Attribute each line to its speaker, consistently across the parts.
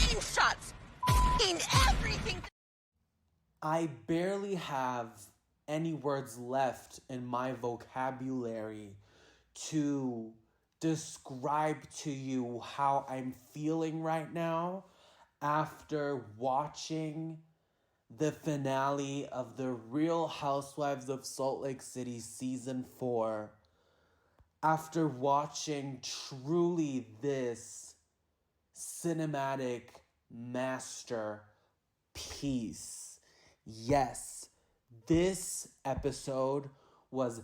Speaker 1: screenshots, everything.
Speaker 2: I barely have any words left in my vocabulary to describe to you how I'm feeling right now after watching the finale of The Real Housewives of Salt Lake City Season 4. After watching truly this cinematic masterpiece. Yes, this episode was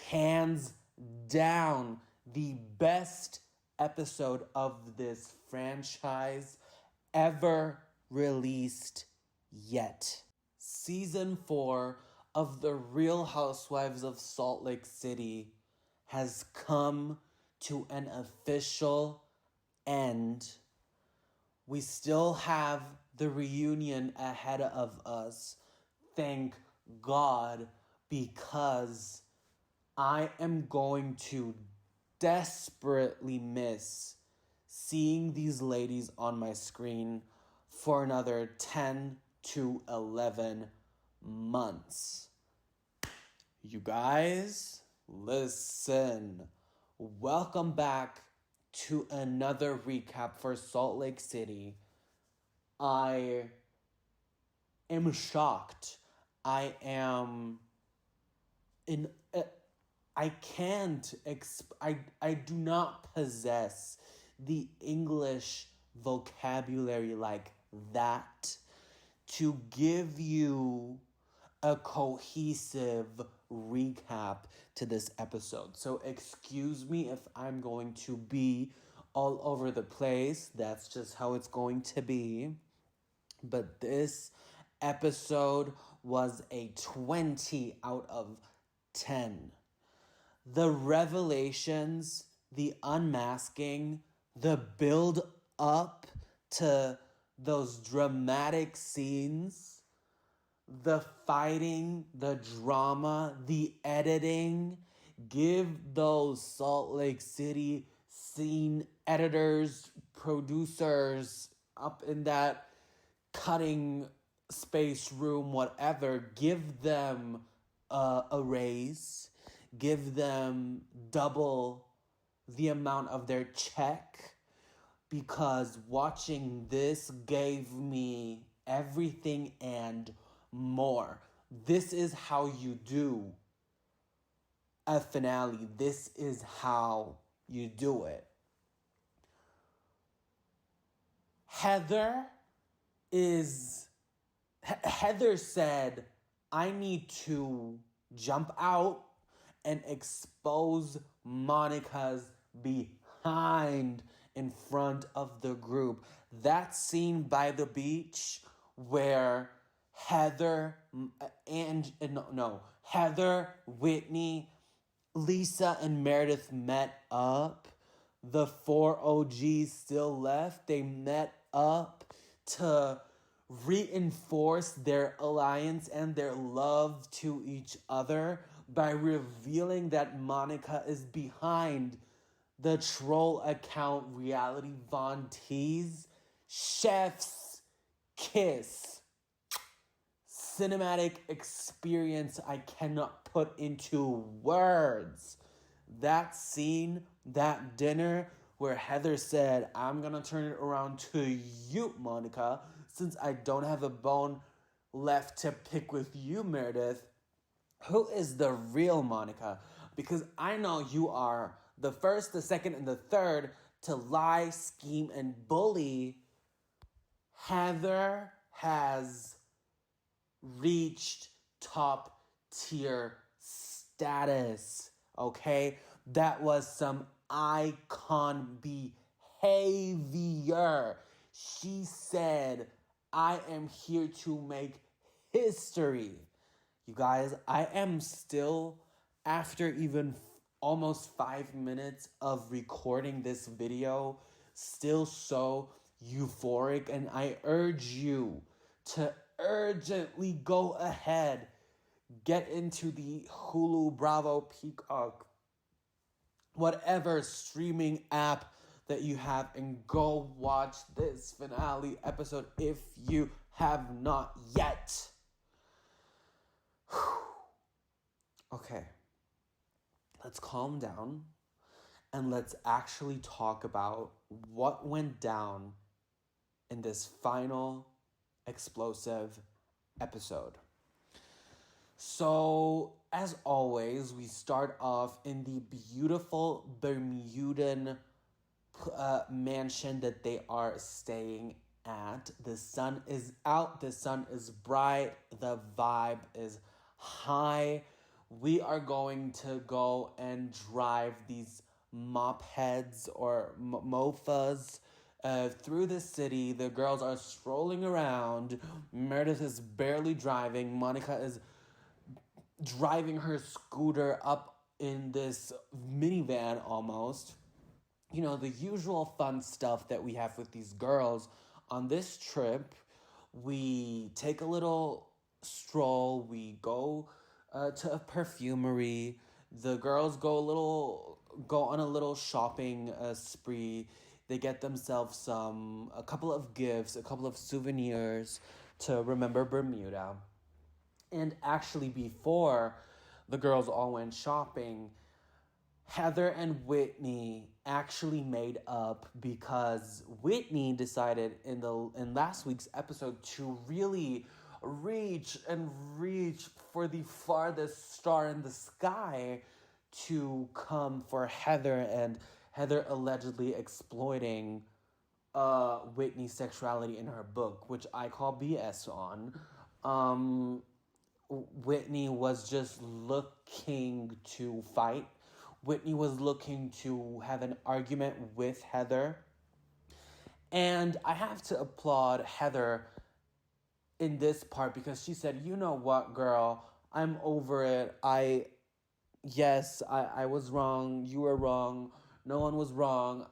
Speaker 2: hands down the best episode of this franchise ever released yet. Season 4 of The Real Housewives of Salt Lake City has come to an official end. We still have the reunion ahead of us. Thank God, because I am going to desperately miss seeing these ladies on my screen for another 10 to 11 months. You guys, listen. Welcome back to another recap for Salt Lake City. I am shocked. I do not possess the English vocabulary like that to give you a cohesive recap to this episode. So excuse me if I'm going to be all over the place. That's just how it's going to be. But this episode was a 20 out of 10. The revelations, the unmasking, the build up to those dramatic scenes, the fighting, the drama, the editing. Give those Salt Lake City scene editors, producers up in that cutting space room, whatever, give them a raise. Give them double the amount of their check, because watching this gave me everything and more. This is how you do a finale. This is how you do it. Heather said, I need to jump out and expose Monica's behind in front of the group. That scene by the beach where Heather, Whitney, Lisa, and Meredith met up. The 4 OGs still left. They met up to reinforce their alliance and their love to each other by revealing that Monica is behind the troll account Reality Von T's chef's kiss. Cinematic experience I cannot put into words. That scene, that dinner where Heather said, I'm gonna turn it around to you, Monica, since I don't have a bone left to pick with you, Meredith. Who is the real Monica? Because I know you are the first, the second, and the third to lie, scheme, and bully. Heather has reached top tier status, okay? That was some icon behavior. She said, I am here to make history. You guys, I am still, after even almost 5 minutes of recording this video, still so euphoric, and I urge you to urgently go ahead, get into the Hulu, Bravo, Peacock, whatever streaming app that you have and go watch this finale episode if you have not yet. Okay, let's calm down and let's actually talk about what went down in this final explosive episode. So, as always, we start off in the beautiful Bermudan mansion that they are staying at. The sun is out, the sun is bright, the vibe is high. We are going to go and drive these mop heads or mofas through the city. The girls are strolling around. Meredith is barely driving. Monica is driving her scooter up in this minivan almost. You know, the usual fun stuff that we have with these girls. On this trip, we take a little stroll. We go to a perfumery. The girls go on a little shopping spree. They get themselves a couple of gifts, a couple of souvenirs to remember Bermuda. And actually, before the girls all went shopping, Heather and Whitney actually made up because Whitney decided in last week's episode to really reach for the farthest star in the sky to come for Heather, and Heather allegedly exploiting Whitney's sexuality in her book, which I call BS on. Whitney was just looking to fight. Whitney was looking to have an argument with Heather. And I have to applaud Heather in this part because she said, you know what, girl, I'm over it. I was wrong. You were wrong. No one was wrong.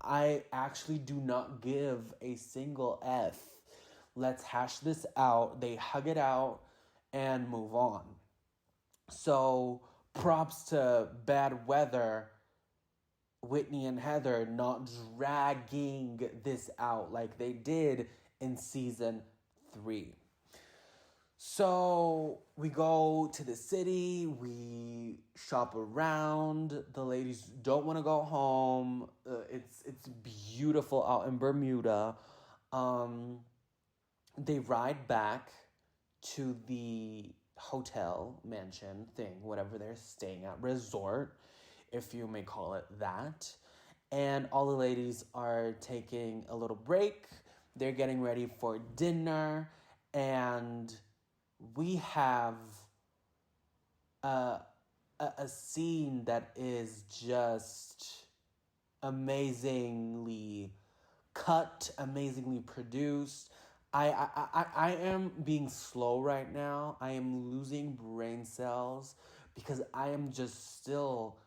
Speaker 2: I actually do not give a single F. Let's hash this out. They hug it out and move on. So, props to bad weather, Whitney and Heather not dragging this out like they did in season 3. So, we go to the city, we shop around. The ladies don't want to go home. It's beautiful out in Bermuda. They ride back to the hotel, mansion thing, whatever they're staying at, resort, if you may call it that. And all the ladies are taking a little break. They're getting ready for dinner. And we have a scene that is just amazingly cut, amazingly produced. I am being slow right now. I am losing brain cells because I am just still,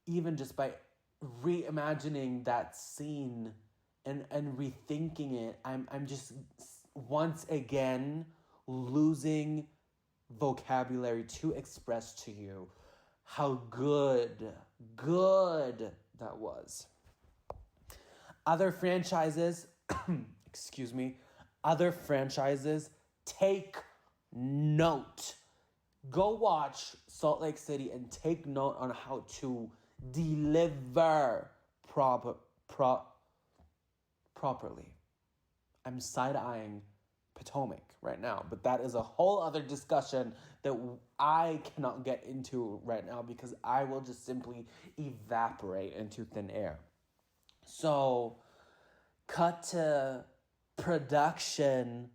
Speaker 2: even just by reimagining that scene and rethinking it, I'm just once again losing vocabulary to express to you how good that was. Other franchises, other franchises, take note. Go watch Salt Lake City and take note on how to deliver properly. I'm side-eyeing Potomac right now, but that is a whole other discussion that I cannot get into right now because I will just simply evaporate into thin air. So, cut to production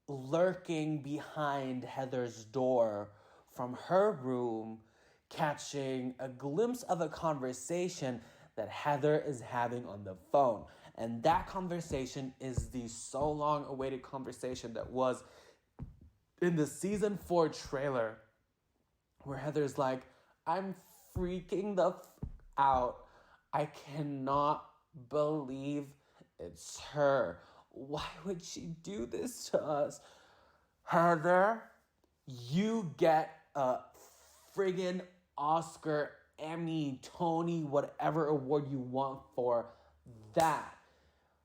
Speaker 2: lurking behind Heather's door from her room, catching a glimpse of a conversation that Heather is having on the phone. And that conversation is the so long awaited conversation that was in the season 4 trailer where Heather's like, I'm freaking the out. I cannot believe it's her. Why would she do this to us? Heather, you get a friggin' Oscar Emmy, Tony, whatever award you want for that.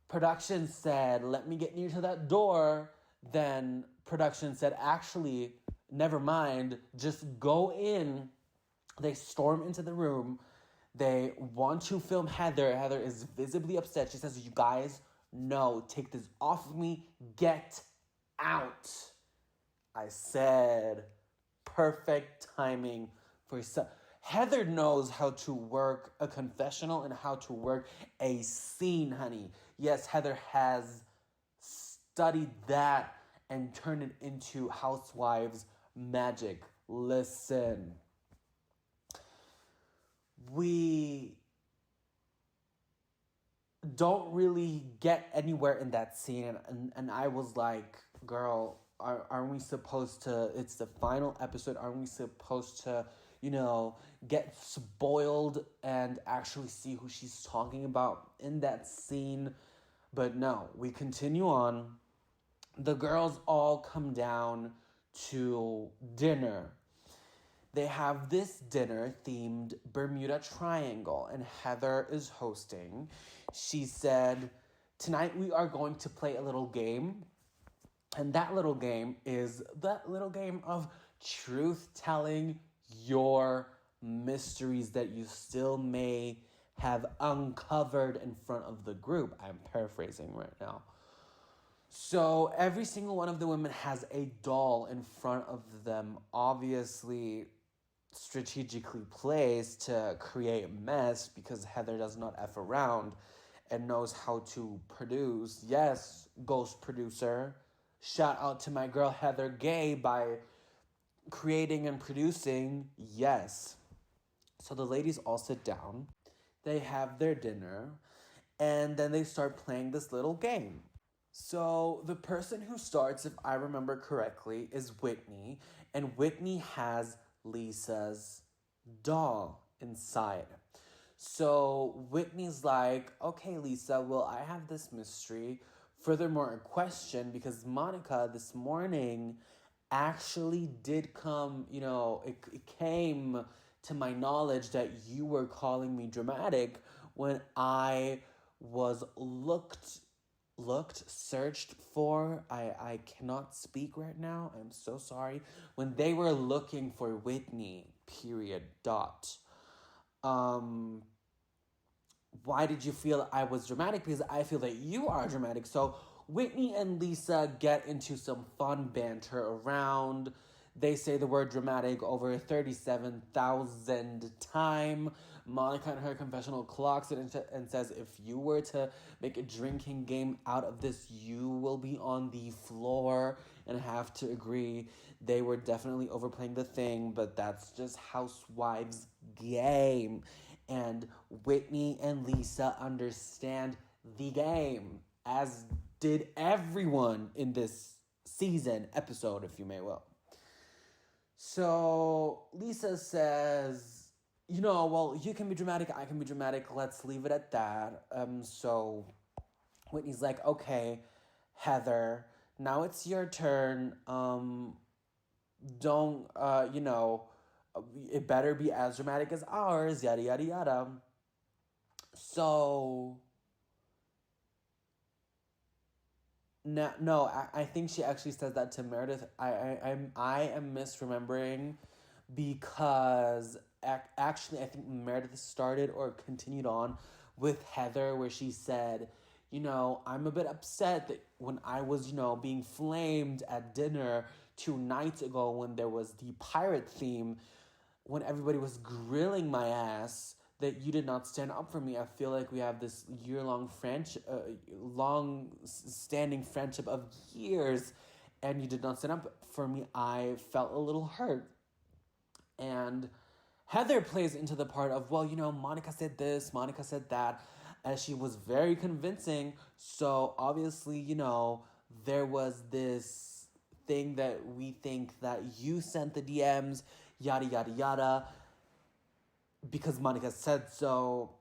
Speaker 2: Production said, let me get near to that door. Then production said, actually, never mind, just go in. They storm into the room. They want to film Heather. Heather is visibly upset. She says, you guys, no, take this off of me. Get out. I said, perfect timing for yourself. Heather knows how to work a confessional and how to work a scene, honey. Yes, Heather has studied that and turned it into Housewives magic. Listen. We don't really get anywhere in that scene. And I was like, girl, aren't we supposed to, it's the final episode, aren't we supposed to, get spoiled and actually see who she's talking about in that scene? But no, we continue on. The girls all come down to dinner. They have this dinner themed Bermuda Triangle, and Heather is hosting. She said, tonight we are going to play a little game. And that little game is that little game of truth-telling your mysteries that you still may have uncovered in front of the group. I'm paraphrasing right now. So every single one of the women has a doll in front of them, obviously strategically placed to create mess because Heather does not F around and knows how to produce. Yes, ghost producer. Shout out to my girl Heather Gay by creating and producing. Yes. So the ladies all sit down. They have their dinner. And then they start playing this little game. So the person who starts, if I remember correctly, is Whitney. And Whitney has Lisa's doll inside. So Whitney's like, okay, Lisa, well, I have this mystery. Furthermore, a question, because Monica this morning actually did come, it came to my knowledge that you were calling me dramatic when I was searched for, I cannot speak right now, I'm so sorry, when they were looking for Whitney, period, dot. Why did you feel I was dramatic? Because I feel that you are dramatic. So Whitney and Lisa get into some fun banter around. They say the word dramatic over 37,000 times. Monica in her confessional clocks it and says, if you were to make a drinking game out of this, you will be on the floor. And I have to agree, they were definitely overplaying the thing, but that's just Housewives game. And Whitney and Lisa understand the game, as did everyone in this episode, if you may will. So Lisa says, well, you can be dramatic, I can be dramatic, let's leave it at that. So Whitney's like, okay, Heather, now it's your turn. Don't, it better be as dramatic as ours, yada, yada, yada. So, I think she actually says that to Meredith. I am misremembering because actually I think Meredith started or continued on with Heather where she said, I'm a bit upset that when I was, being flamed at dinner 2 nights ago when there was the pirate theme, when everybody was grilling my ass, that you did not stand up for me. I feel like we have this year-long long-standing friendship of years, and you did not stand up for me. I felt a little hurt. And Heather plays into the part of, well, Monica said this, Monica said that, as she was very convincing. So obviously, there was this thing that we think that you sent the DMs, yada, yada, yada, because Monica said so.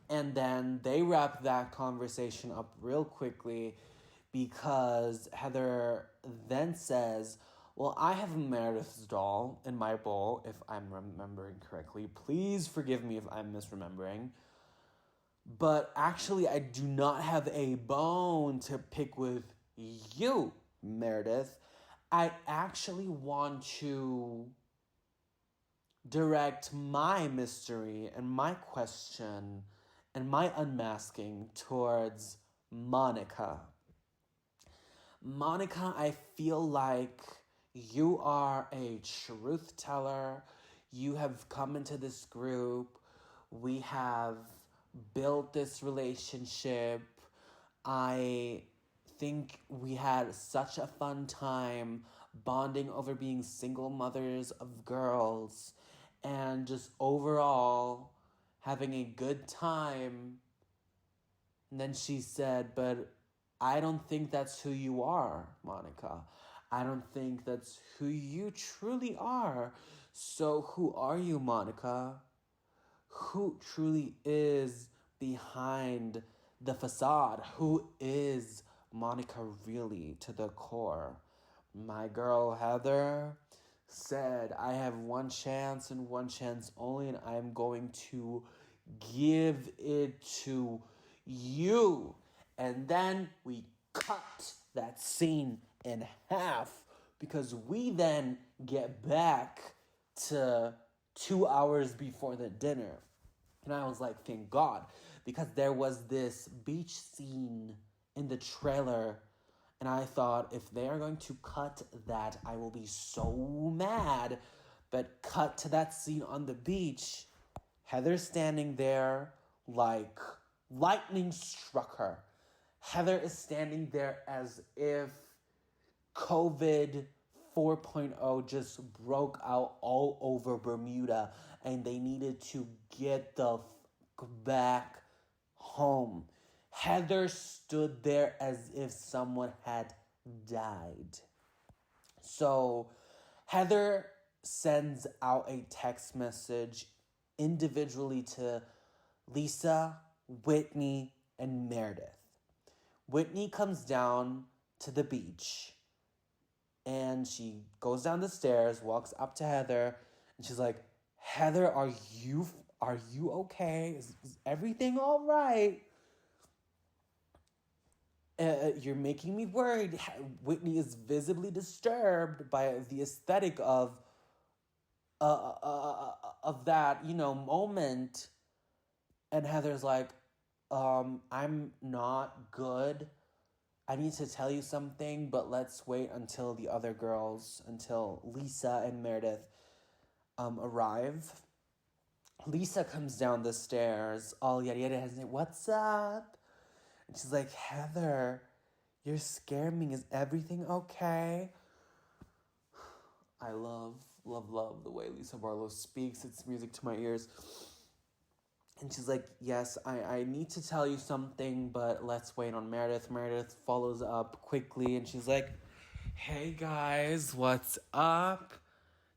Speaker 2: And then they wrap that conversation up real quickly because Heather then says, Well, I have Meredith's doll in my bowl, if I'm remembering correctly. Please forgive me if I'm misremembering. But actually, I do not have a bone to pick with you, Meredith. I actually want to direct my mystery and my question and my unmasking towards Monica. Monica, I feel like you are a truth teller. You have come into this group. We have built this relationship. I think we had such a fun time bonding over being single mothers of girls and just overall having a good time. And then she said, but I don't think that's who you are, Monica. I don't think that's who you truly are. So who are you, Monica? Who truly is behind the facade? Who is Monica really to the core? My girl Heather said, I have one chance and one chance only, and I'm going to give it to you. And then we cut that scene in half because we then get back to 2 hours before the dinner. And I was like, thank God, because there was this beach scene in the trailer. And I thought, if they are going to cut that, I will be so mad. But cut to that scene on the beach, Heather standing there like lightning struck her. Heather is standing there as if COVID 4.0 just broke out all over Bermuda and they needed to get the back home. Heather stood there as if someone had died. So Heather sends out a text message individually to Lisa, Whitney, and Meredith. Whitney comes down to the beach and she goes down the stairs, walks up to Heather, and she's like, Heather, are you okay? Is everything all right? You're making me worried. Whitney is visibly disturbed by the aesthetic of that, moment. And Heather's like, I'm not good. I need to tell you something, but let's wait until the other girls, until Lisa and Meredith arrive. Lisa comes down the stairs, all yada yada, and says, what's up? And she's like, Heather, you're scaring me. Is everything okay? I love the way Lisa Barlow speaks. It's music to my ears. And she's like, yes, I need to tell you something, but let's wait on Meredith. Meredith follows up quickly, and she's like, hey, guys, what's up?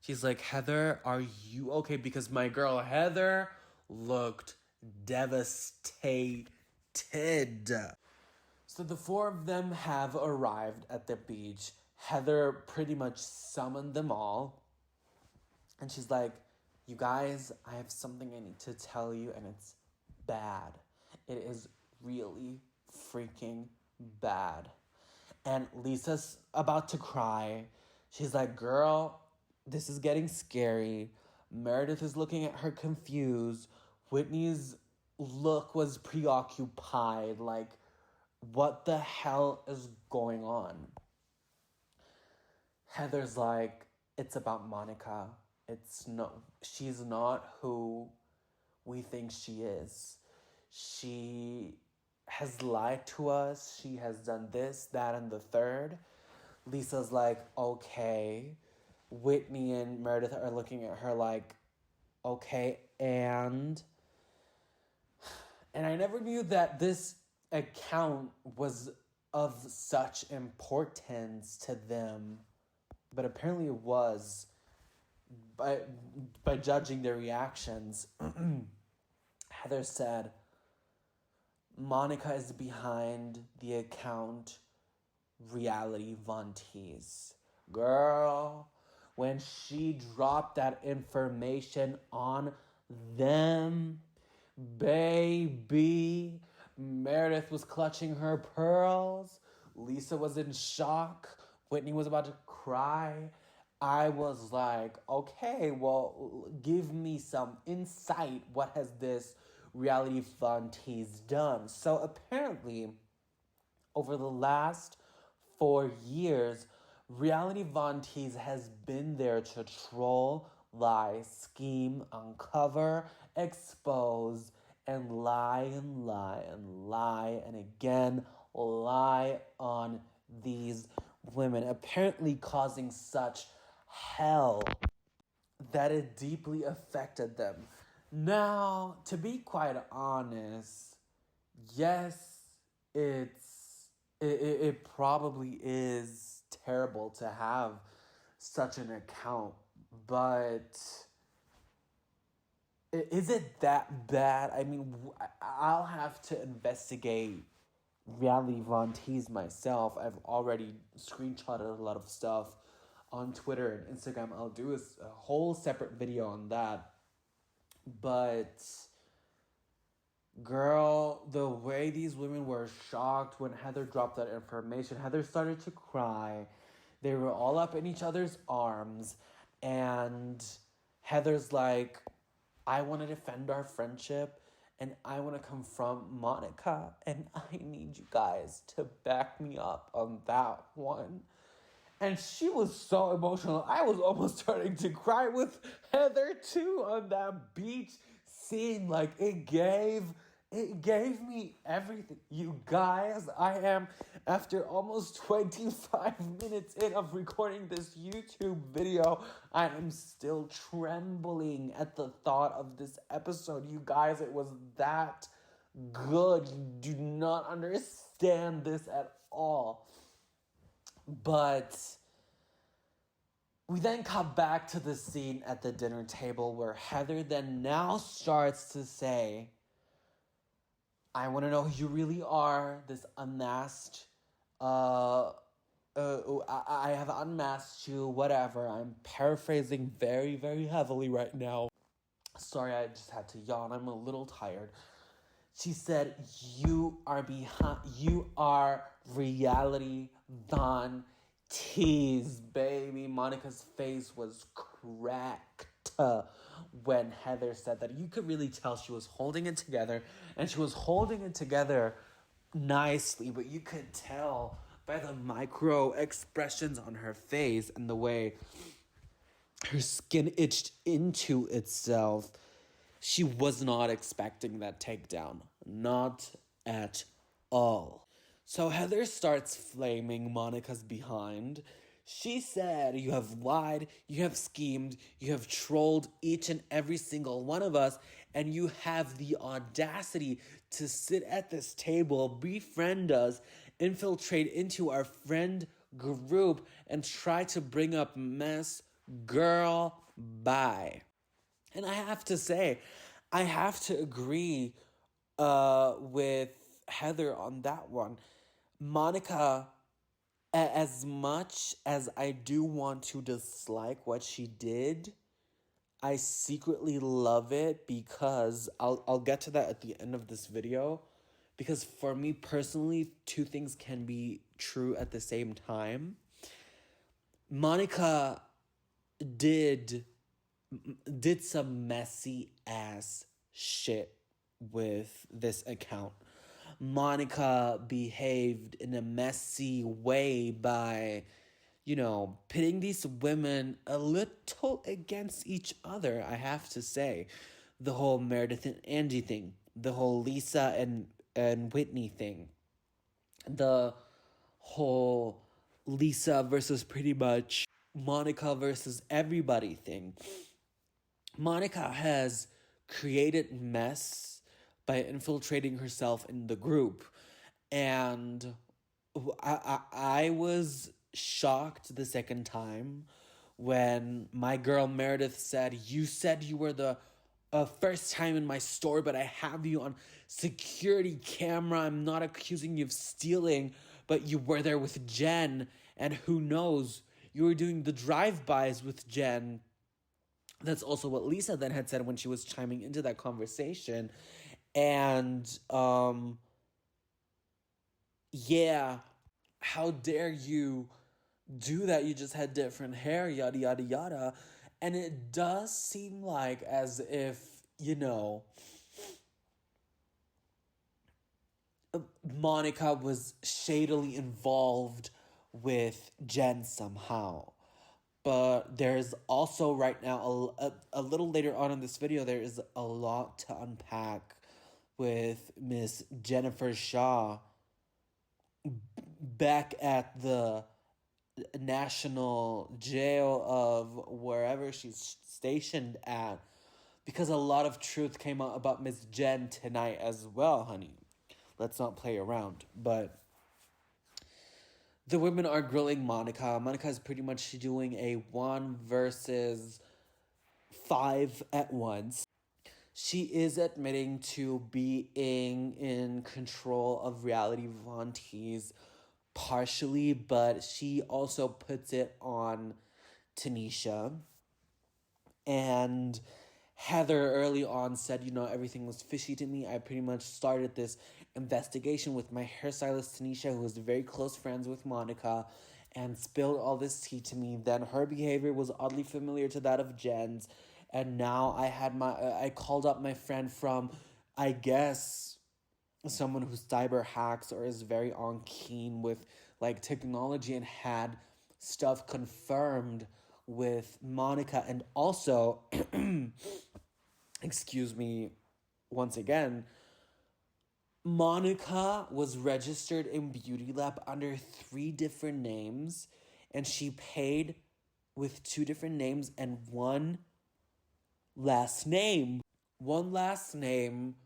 Speaker 2: She's like, Heather, are you okay? Because my girl Heather looked devastated. So the four of them have arrived at the beach. Heather pretty much summoned them all. And she's like, you guys, I have something I need to tell you, and it's bad. It is really freaking bad. And Lisa's about to cry. She's like, girl, this is getting scary. Meredith is looking at her confused. Whitney's look was preoccupied. Like, what the hell is going on? Heather's like, it's about Monica. She's not who we think she is. She has lied to us. She has done this, that, and the third. Lisa's like, okay. Whitney and Meredith are looking at her like, okay, and I never knew that this account was of such importance to them, but apparently it was. By judging their reactions, Heather said, Monica is behind the account Reality Von Teese. Girl, when she dropped that information on them, baby, Meredith was clutching her pearls. Lisa was in shock. Whitney was about to cry. I was like, okay, well, give me some insight. What has this reality fun tease done? So apparently, over the last 4 years, Reality Von Tease has been there to troll, lie, scheme, uncover, expose, and lie and lie and lie and again lie on these women, apparently causing such hell that it deeply affected them. Now, to be quite honest, yes, it probably is terrible to have such an account, but is it that bad? I mean, I'll have to investigate Reality Von Tease myself. I've already screenshotted a lot of stuff on Twitter and Instagram. I'll do a whole separate video on that. But girl, the way these women were shocked when Heather dropped that information, Heather started to cry. They were all up in each other's arms. And Heather's like, I want to defend our friendship and I want to confront Monica. And I need you guys to back me up on that one. And she was so emotional. I was almost starting to cry with Heather too on that beach scene. Like it gave me everything. You guys, I am, after almost 25 minutes in of recording this YouTube video, I am still trembling at the thought of this episode. You guys, it was that good. You do not understand this at all. But we then come back to the scene at the dinner table where Heather then now starts to say, I want to know who you really are, this unmasked, I have unmasked you, whatever. I'm paraphrasing very, very heavily right now. Sorry, I just had to yawn. I'm a little tired. She said, you are Reality Von Tease, baby. Monica's face was cracked when Heather said that. You could really tell she was holding it together, and she was holding it together nicely, but you could tell by the micro expressions on her face and the way her skin itched into itself. She was not expecting that takedown. Not at all. So Heather starts flaming Monica's behind. She said, you have lied, you have schemed, you have trolled each and every single one of us, and you have the audacity to sit at this table, befriend us, infiltrate into our friend group, and try to bring up mess. Girl, bye. And I have to say, I have to agree with Heather on that one. Monica, as much as I do want to dislike what she did, I secretly love it because I'll get to that at the end of this video. Because for me personally, two things can be true at the same time. Monica did some messy ass shit with this account. Monica behaved in a messy way by, pitting these women a little against each other, I have to say. The whole Meredith and Angie thing, the whole Lisa and Whitney thing, the whole Lisa versus pretty much Monica versus everybody thing. Monica has created mess by infiltrating herself in the group. And I was shocked the second time when my girl Meredith said, you said you were the first time in my store, but I have you on security camera. I'm not accusing you of stealing, but you were there with Jen. And who knows, you were doing the drive-bys with Jen. That's also what Lisa then had said when she was chiming into that conversation. And, yeah, how dare you do that? You just had different hair, yada, yada, yada. And it does seem like as if, Monica was shadily involved with Jen somehow. But there's also right now, a little later on in this video, there is a lot to unpack with Miss Jennifer Shaw back at the national jail of wherever she's stationed at. Because a lot of truth came out about Miss Jen tonight as well, honey. Let's not play around. But the women are grilling Monica. Monica is pretty much doing a 1 versus 5 at once. She is admitting to being in control of reality Von Tease partially, but she also puts it on Tanisha. And Heather early on said, everything was fishy to me. I pretty much started this investigation with my hairstylist, Tanisha, who was very close friends with Monica, and spilled all this tea to me. Then her behavior was oddly familiar to that of Jen's. And now I called up my friend from, I guess, someone who's cyber hacks or is very on keen with technology, and had stuff confirmed with Monica. And also, excuse me, once again, Monica was registered in Beauty Lab under 3 different names, and she paid with 2 different names and 1 last name. 1 last name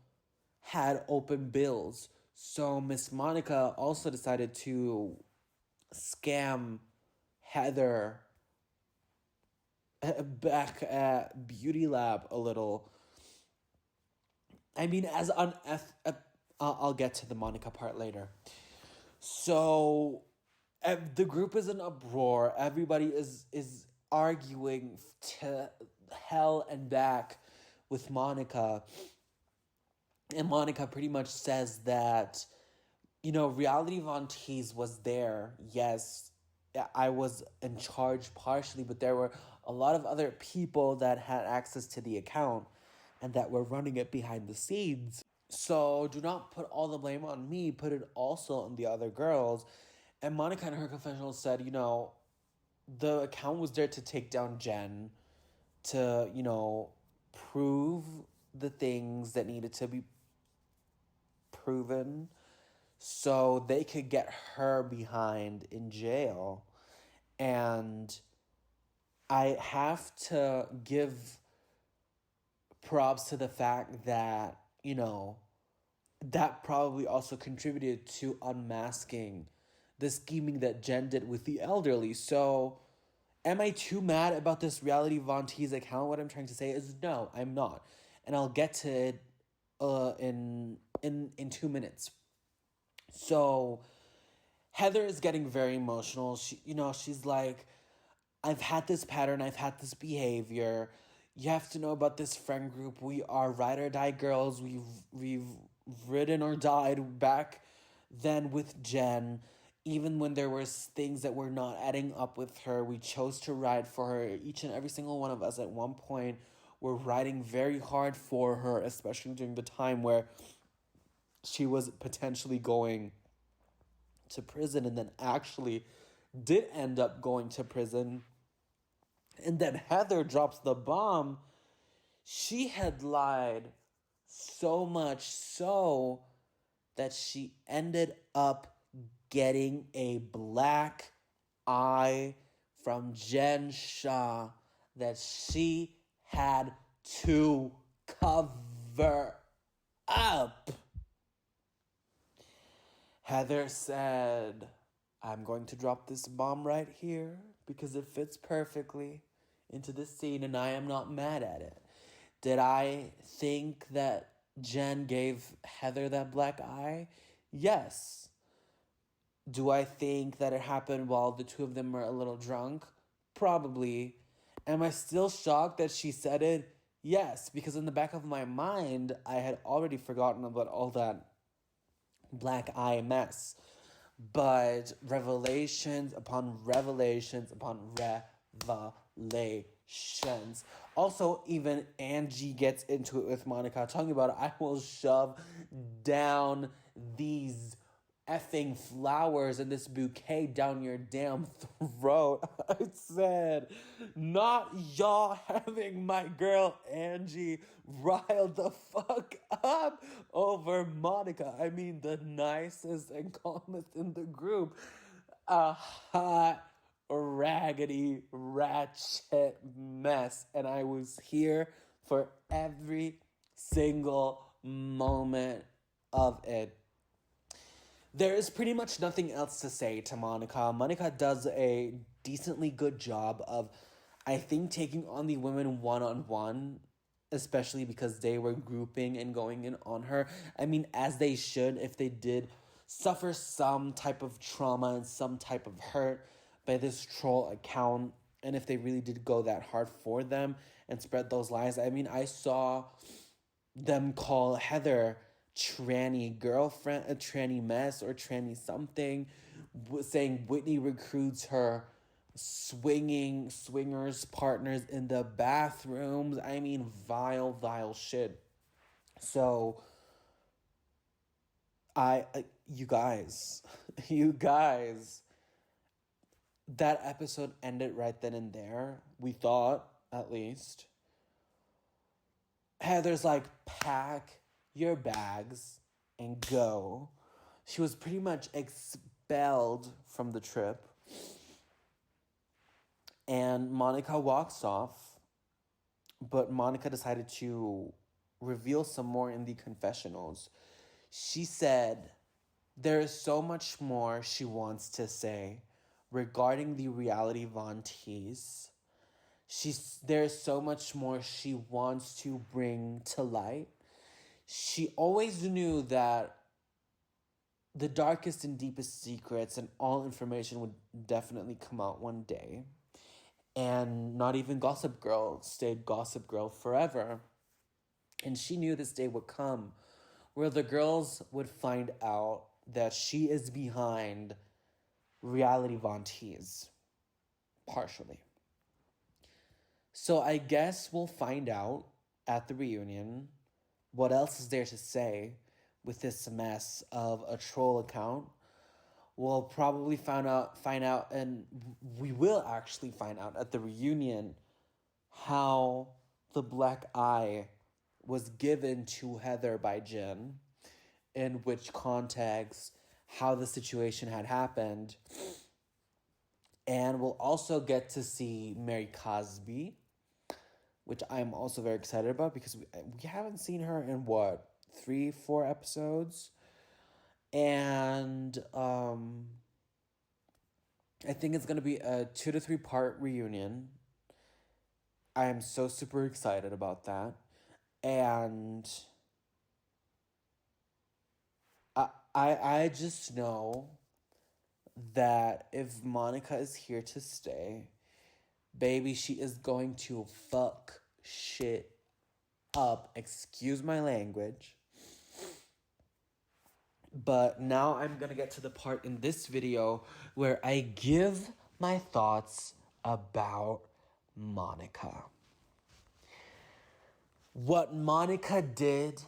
Speaker 2: had open bills. So Miss Monica also decided to scam Heather back at Beauty Lab a little. I mean, I'll get to the Monica part later. So the group is in uproar. Everybody is arguing to hell and back with Monica. And Monica pretty much says that, Reality Von Tease was there. Yes, I was in charge partially, but there were a lot of other people that had access to the account and that were running it behind the scenes. So do not put all the blame on me, put it also on the other girls. And Monica in her confessional said, the account was there to take down Jen, to, prove the things that needed to be proven so they could get her behind in jail. And I have to give props to the fact that, that probably also contributed to unmasking the scheming that Jen did with the elderly. So am I too mad about this Reality Von Tease account? What I'm trying to say is no, I'm not. And I'll get to it in 2 minutes. So Heather is getting very emotional. She's like, I've had this pattern, I've had this behavior. You have to know about this friend group. We are ride or die girls. We've ridden or died back then with Jen. Even when there were things that were not adding up with her, we chose to ride for her. Each and every single one of us at one point were riding very hard for her, especially during the time where she was potentially going to prison and then actually did end up going to prison. And then Heather drops the bomb. She had lied so much so that she ended up getting a black eye from Jen Shaw that she had to cover up. Heather said, I'm going to drop this bomb right here because it fits perfectly into this scene and I am not mad at it. Did I think that Jen gave Heather that black eye? Yes. Do I think that it happened while the two of them were a little drunk? probably. Am I still shocked that she said it? Yes, because in the back of my mind, I had already forgotten about all that black eye mess. But revelations upon revelations upon revelations. Also, even Angie gets into it with Monica, talking about, I will shove down these effing flowers and this bouquet down your damn throat. I said, not y'all having my girl Angie riled the fuck up over Monica. I mean, the nicest and calmest in the group. A hot, raggedy, ratchet mess. And I was here for every single moment of it. There is pretty much nothing else to say to Monica. Monica does a decently good job of, I think, taking on the women one-on-one, especially because they were grouping and going in on her. I mean, as they should, if they did suffer some type of trauma and some type of hurt by this troll account, and if they really did go that hard for them and spread those lies. I mean, I saw them call Heather tranny girlfriend, a tranny mess, or tranny something, saying Whitney recruits her swingers partners in the bathrooms. I mean, vile shit. So you guys, that episode ended right then and there. We thought, at least. Heather's like, pack your bags and go. She was pretty much expelled from the trip. And Monica walks off. But Monica decided to reveal some more in the confessionals. She said there is so much more she wants to say regarding the reality Von Teese. There's so much more she wants to bring to light. She always knew that the darkest and deepest secrets and all information would definitely come out one day. And not even Gossip Girl stayed Gossip Girl forever. And she knew this day would come where the girls would find out that she is behind reality Von Teese. Partially. So I guess we'll find out at the reunion. What else is there to say with this mess of a troll account? We'll probably find out, and we will actually find out at the reunion how the black eye was given to Heather by Jen, in which context, how the situation had happened. And we'll also get to see Mary Cosby, which I'm also very excited about because we haven't seen her in, 3-4 episodes? And I think it's going to be a 2 to 3 part reunion. I am so super excited about that. And I just know that if Monica is here to stay, baby, she is going to fuck shit up. Excuse my language. But now I'm going to get to the part in this video where I give my thoughts about Monica. What Monica did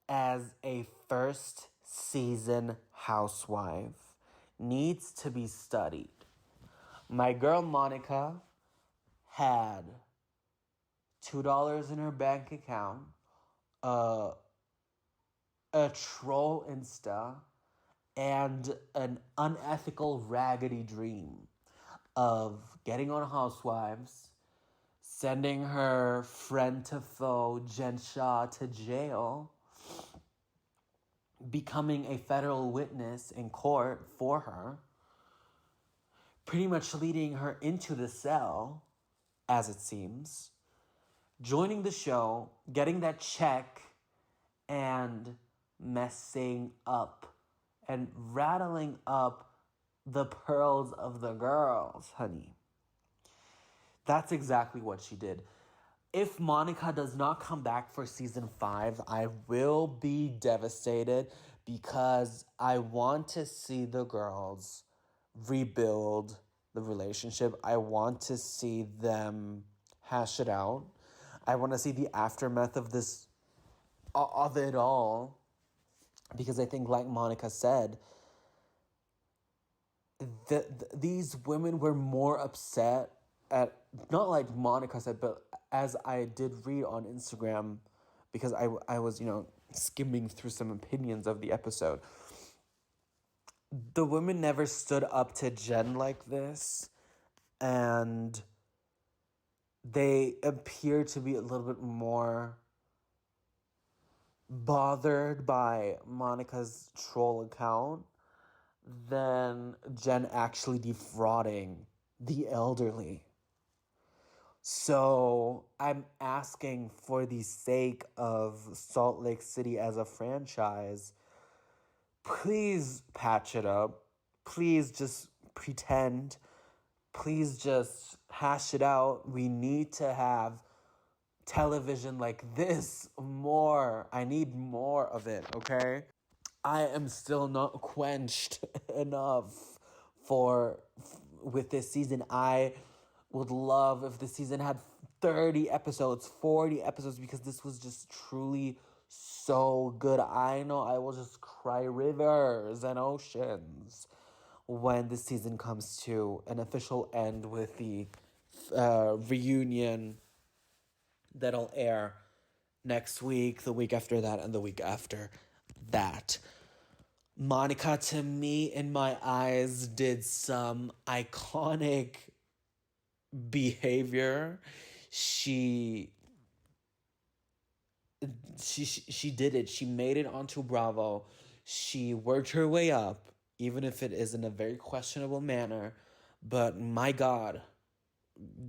Speaker 2: as a first season housewife needs to be studied. My girl Monica had $2 in her bank account, a troll Insta, and an unethical raggedy dream of getting on Housewives, sending her friend to foe, Jen Shah, to jail, becoming a federal witness in court for her, pretty much leading her into the cell, as it seems, joining the show, getting that check, and messing up and rattling up the pearls of the girls, honey. That's exactly what she did. If Monica does not come back for season 5, I will be devastated because I want to see the girls rebuild the relationship. I want to see them hash it out. I want to see the aftermath of this, of it all, because I think, like Monica said, these women were more upset at, not like Monica said, but as I did read on Instagram, because I was, skimming through some opinions of the episode. The women never stood up to Jen like this, and they appear to be a little bit more bothered by Monica's troll account than Jen actually defrauding the elderly. So I'm asking, for the sake of Salt Lake City as a franchise, please patch it up. Please just pretend. Please just hash it out. We need to have television like this more. I need more of it, okay? I am still not quenched enough with this season. I would love if the season had 30 episodes, 40 episodes, because this was just truly so good. I know I will just cry rivers and oceans when the season comes to an official end with the reunion that'll air next week, the week after that, and the week after that. Monica, to me, in my eyes, did some iconic behavior. She did it. She made it onto Bravo. She worked her way up, even if it is in a very questionable manner. But my God,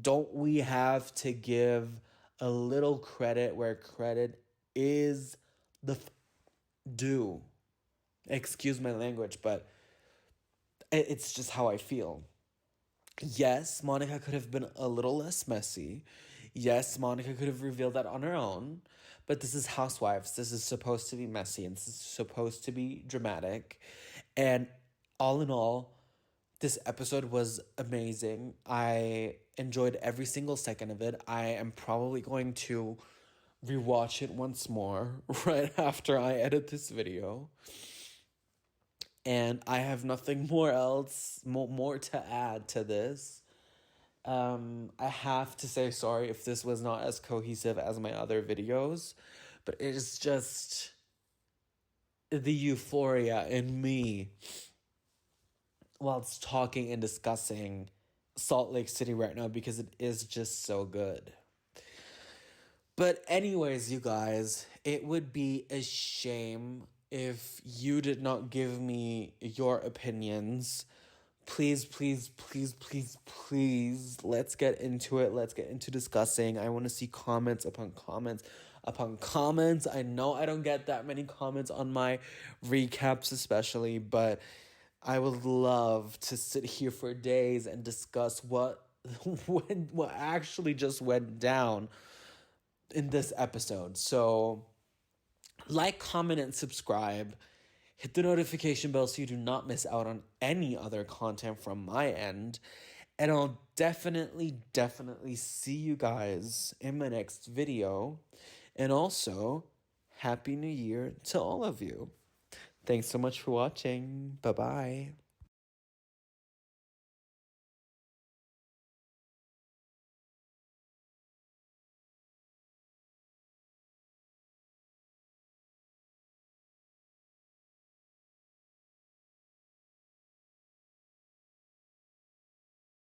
Speaker 2: don't we have to give a little credit where credit is due? Excuse my language, but it's just how I feel. Yes, Monica could have been a little less messy. Yes, Monica could have revealed that on her own. But this is Housewives. This is supposed to be messy, and this is supposed to be dramatic. And all in all, this episode was amazing. I enjoyed every single second of it. I am probably going to rewatch it once more right after I edit this video. And I have nothing more to add to this. I have to say sorry if this was not as cohesive as my other videos, but it is just the euphoria in me whilst talking and discussing Salt Lake City right now, because it is just so good. But anyways, you guys, it would be a shame if you did not give me your opinions. Please, please, please, please, please, let's get into it. Let's get into discussing. I want to see comments upon comments upon comments. I know I don't get that many comments on my recaps especially, but I would love to sit here for days and discuss what actually just went down in this episode. So like, comment, and subscribe. Hit the notification bell so you do not miss out on any other content from my end. And I'll definitely see you guys in my next video. And also, Happy New Year to all of you. Thanks so much for watching. Bye-bye.